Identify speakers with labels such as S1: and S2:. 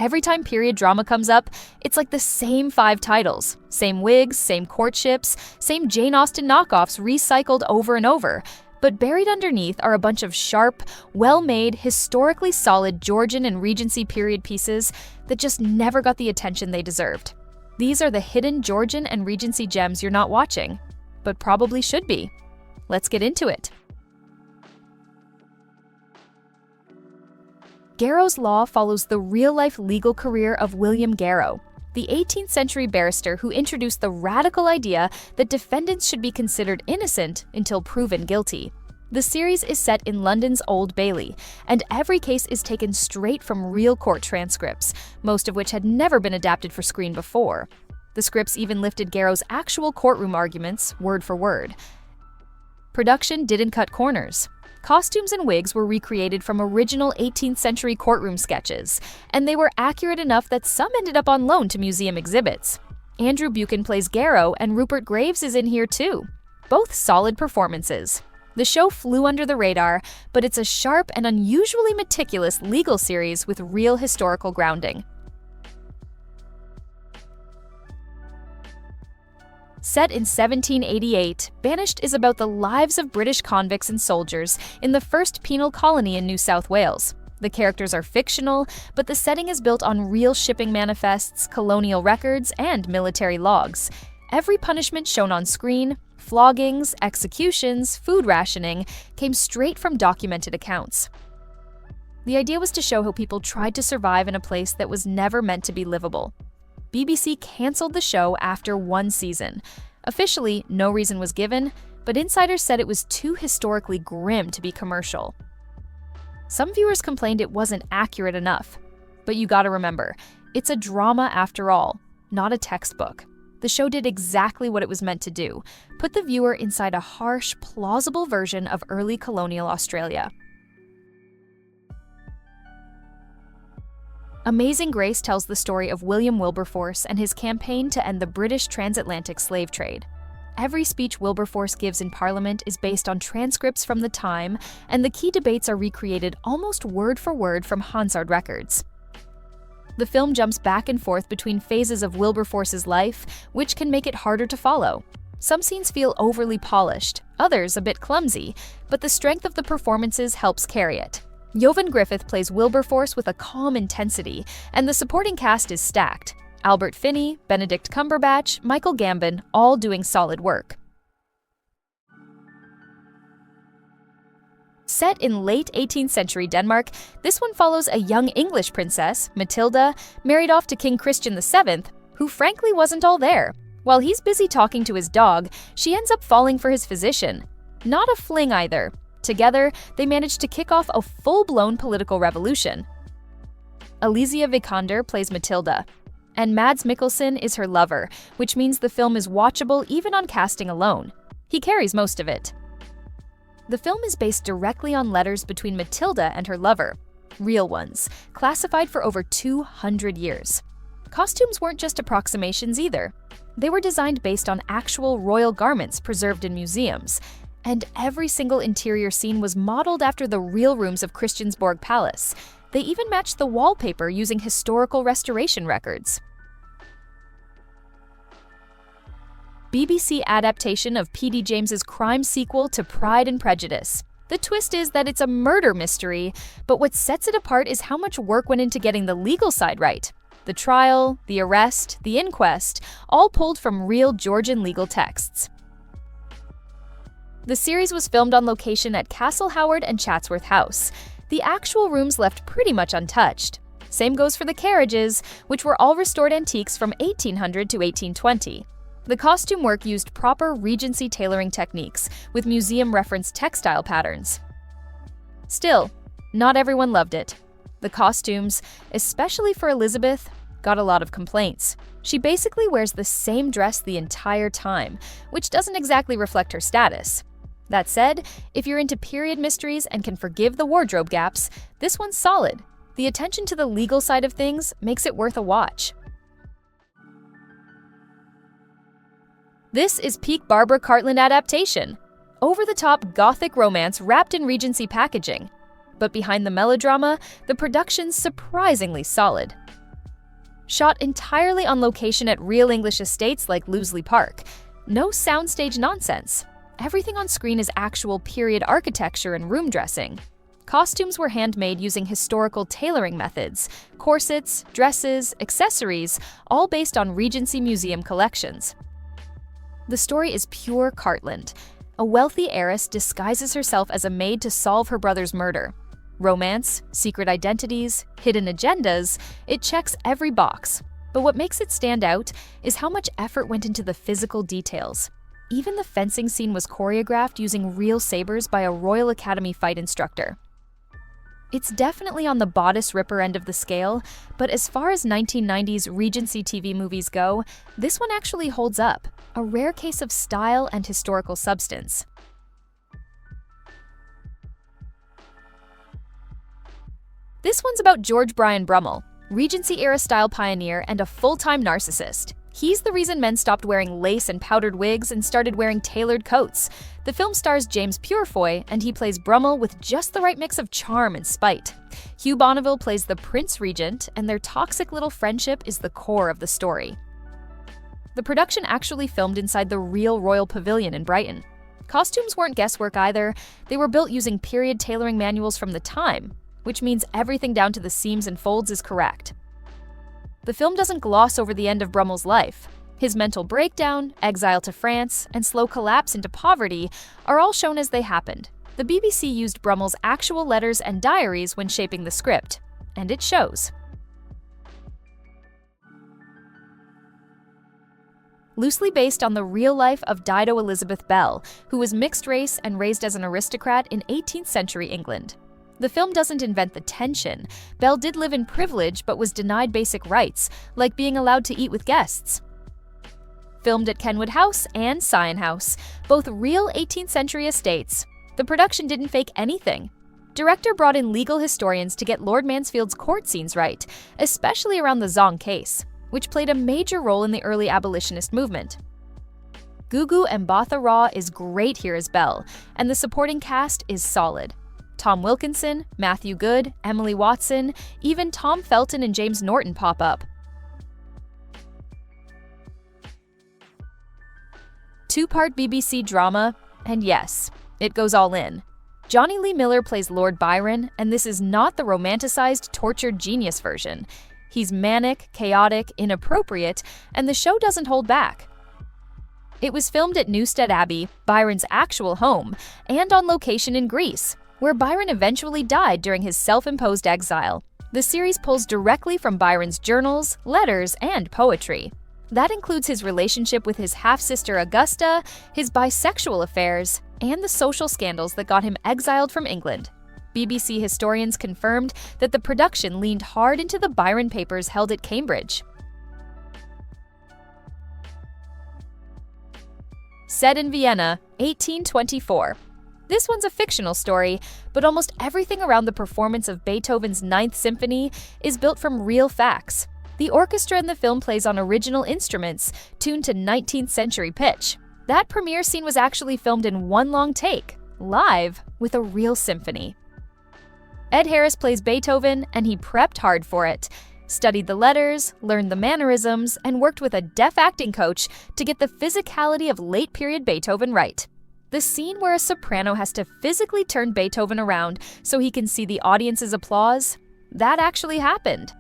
S1: Every time period drama comes up, it's like the same 5 titles. Same wigs, same courtships, same Jane Austen knockoffs recycled over and over. But buried underneath are a bunch of sharp, well-made, historically solid Georgian and Regency period pieces that just never got the attention they deserved. These are the hidden Georgian and Regency gems you're not watching, but probably should be. Let's get into it. Garrow's Law follows the real-life legal career of William Garrow, the 18th century barrister who introduced the radical idea that defendants should be considered innocent until proven guilty. The series is set in London's Old Bailey, and every case is taken straight from real court transcripts, most of which had never been adapted for screen before. The scripts even lifted Garrow's actual courtroom arguments, word for word. Production didn't cut corners. Costumes and wigs were recreated from original 18th century courtroom sketches, and they were accurate enough that some ended up on loan to museum exhibits. Andrew Buchan plays Garrow, and Rupert Graves is in here too. Both solid performances. The show flew under the radar, but it's a sharp and unusually meticulous legal series with real historical grounding. Set in 1788, Banished is about the lives of British convicts and soldiers in the first penal colony in New South Wales. The characters are fictional, but the setting is built on real shipping manifests, colonial records, and military logs. Every punishment shown on screen, floggings, executions, food rationing, came straight from documented accounts. The idea was to show how people tried to survive in a place that was never meant to be livable. BBC canceled the show after 1 season. Officially, no reason was given, but insiders said it was too historically grim to be commercial. Some viewers complained it wasn't accurate enough. But you gotta remember, it's a drama after all, not a textbook. The show did exactly what it was meant to do, put the viewer inside a harsh, plausible version of early colonial Australia. Amazing Grace tells the story of William Wilberforce and his campaign to end the British transatlantic slave trade. Every speech Wilberforce gives in Parliament is based on transcripts from the time, and the key debates are recreated almost word for word from Hansard records. The film jumps back and forth between phases of Wilberforce's life, which can make it harder to follow. Some scenes feel overly polished, others a bit clumsy, but the strength of the performances helps carry it. Jovan Griffith plays Wilberforce with a calm intensity, and the supporting cast is stacked. Albert Finney, Benedict Cumberbatch, Michael Gambon, all doing solid work. Set in late 18th century Denmark, this one follows a young English princess, Matilda, married off to King Christian VII, who frankly wasn't all there. While he's busy talking to his dog, she ends up falling for his physician. Not a fling either. Together, they managed to kick off a full-blown political revolution. Alicia Vikander plays Matilda, and Mads Mikkelsen is her lover, which means the film is watchable even on casting alone. He carries most of it. The film is based directly on letters between Matilda and her lover, real ones, classified for over 200 years. Costumes weren't just approximations either. They were designed based on actual royal garments preserved in museums, and every single interior scene was modeled after the real rooms of Christiansborg Palace. They even matched the wallpaper using historical restoration records. BBC adaptation of P.D. James's crime sequel to Pride and Prejudice. The twist is that it's a murder mystery, but what sets it apart is how much work went into getting the legal side right. The trial, the arrest, the inquest, all pulled from real Georgian legal texts. The series was filmed on location at Castle Howard and Chatsworth House. The actual rooms left pretty much untouched. Same goes for the carriages, which were all restored antiques from 1800 to 1820. The costume work used proper Regency tailoring techniques with museum-referenced textile patterns. Still, not everyone loved it. The costumes, especially for Elizabeth, got a lot of complaints. She basically wears the same dress the entire time, which doesn't exactly reflect her status. That said, if you're into period mysteries and can forgive the wardrobe gaps, this one's solid. The attention to the legal side of things makes it worth a watch. This is peak Barbara Cartland adaptation. Over-the-top gothic romance wrapped in Regency packaging. But behind the melodrama, the production's surprisingly solid. Shot entirely on location at real English estates like Loseley Park. No soundstage nonsense. Everything on screen is actual period architecture and room dressing. Costumes were handmade using historical tailoring methods, corsets, dresses, accessories, all based on Regency Museum collections. The story is pure Cartland. A wealthy heiress disguises herself as a maid to solve her brother's murder. Romance, secret identities, hidden agendas, it checks every box. But what makes it stand out is how much effort went into the physical details. Even the fencing scene was choreographed using real sabers by a Royal Academy fight instructor. It's definitely on the bodice ripper end of the scale, but as far as 1990s Regency TV movies go, this one actually holds up, a rare case of style and historical substance. This one's about George Brian Brummell, Regency-era style pioneer and a full-time narcissist. He's the reason men stopped wearing lace and powdered wigs and started wearing tailored coats. The film stars James Purefoy, and he plays Brummell with just the right mix of charm and spite. Hugh Bonneville plays the Prince Regent, and their toxic little friendship is the core of the story. The production actually filmed inside the real Royal Pavilion in Brighton. Costumes weren't guesswork either. They were built using period tailoring manuals from the time, which means everything down to the seams and folds is correct. The film doesn't gloss over the end of Brummell's life. His mental breakdown, exile to France, and slow collapse into poverty are all shown as they happened. The BBC used Brummell's actual letters and diaries when shaping the script, and it shows. Loosely based on the real life of Dido Elizabeth Belle, who was mixed race and raised as an aristocrat in 18th century England. The film doesn't invent the tension. Belle did live in privilege but was denied basic rights, like being allowed to eat with guests. Filmed at Kenwood House and Sion House, both real 18th century estates, the production didn't fake anything. Director brought in legal historians to get Lord Mansfield's court scenes right, especially around the Zong case, which played a major role in the early abolitionist movement. Gugu Mbatha Raw is great here as Belle, and the supporting cast is solid. Tom Wilkinson, Matthew Good, Emily Watson, even Tom Felton and James Norton pop up. Two-part BBC drama, and yes, it goes all in. Johnny Lee Miller plays Lord Byron, and this is not the romanticized, tortured genius version. He's manic, chaotic, inappropriate, and the show doesn't hold back. It was filmed at Newstead Abbey, Byron's actual home, and on location in Greece, where Byron eventually died during his self-imposed exile. The series pulls directly from Byron's journals, letters, and poetry. That includes his relationship with his half-sister Augusta, his bisexual affairs, and the social scandals that got him exiled from England. BBC historians confirmed that the production leaned hard into the Byron papers held at Cambridge. Set in Vienna, 1824. This one's a fictional story, but almost everything around the performance of Beethoven's Ninth Symphony is built from real facts. The orchestra in the film plays on original instruments, tuned to 19th century pitch. That premiere scene was actually filmed in one long take, live, with a real symphony. Ed Harris plays Beethoven, and he prepped hard for it. Studied the letters, learned the mannerisms, and worked with a deaf acting coach to get the physicality of late-period Beethoven right. The scene where a soprano has to physically turn Beethoven around so he can see the audience's applause, that actually happened.